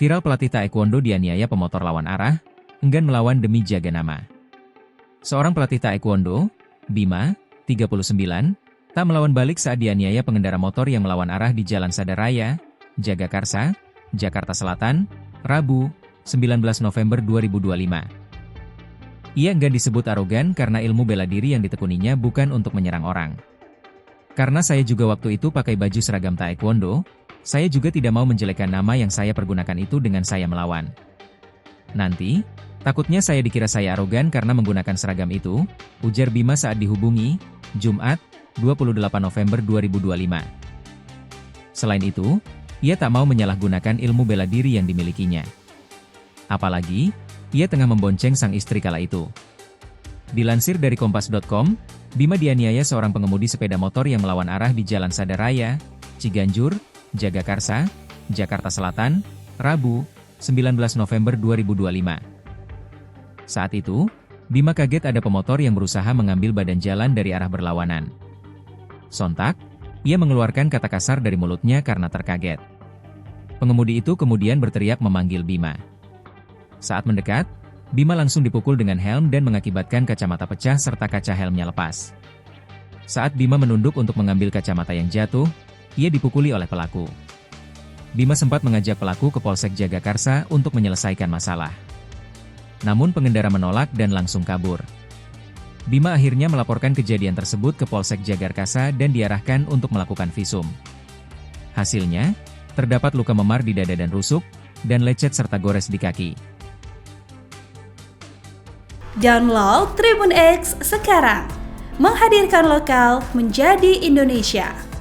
Viral pelatih taekwondo dianiaya pemotor lawan arah, enggan melawan demi jaga nama. Seorang pelatih taekwondo, Bima, 39, tak melawan balik saat dianiaya pengendara motor yang melawan arah di Jalan Sadaraya, Jagakarsa, Jakarta Selatan, Rabu, 19 November 2025. Ia enggan disebut arogan karena ilmu bela diri yang ditekuninya bukan untuk menyerang orang. Karena saya juga waktu itu pakai baju seragam taekwondo, saya juga tidak mau menjelekkan nama yang saya pergunakan itu dengan saya melawan. Nanti, takutnya saya dikira saya arogan karena menggunakan seragam itu, ujar Bima saat dihubungi, Jumat, 28 November 2025. Selain itu, ia tak mau menyalahgunakan ilmu bela diri yang dimilikinya. Apalagi, ia tengah membonceng sang istri kala itu. Dilansir dari Kompas.com, Bima dianiaya seorang pengemudi sepeda motor yang melawan arah di Jalan Sadaraya, Ciganjur, Jagakarsa, Jakarta Selatan, Rabu, 19 November 2025. Saat itu, Bima kaget ada pemotor yang berusaha mengambil badan jalan dari arah berlawanan. Sontak, ia mengeluarkan kata kasar dari mulutnya karena terkaget. Pengemudi itu kemudian berteriak memanggil Bima. Saat mendekat, Bima langsung dipukul dengan helm dan mengakibatkan kacamata pecah serta kaca helmnya lepas. Saat Bima menunduk untuk mengambil kacamata yang jatuh, ia dipukuli oleh pelaku. Bima sempat mengajak pelaku ke Polsek Jagakarsa untuk menyelesaikan masalah. Namun pengendara menolak dan langsung kabur. Bima akhirnya melaporkan kejadian tersebut ke Polsek Jagakarsa dan diarahkan untuk melakukan visum. Hasilnya, terdapat luka memar di dada dan rusuk, dan lecet serta gores di kaki. Download Tribun X sekarang, menghadirkan lokal menjadi Indonesia.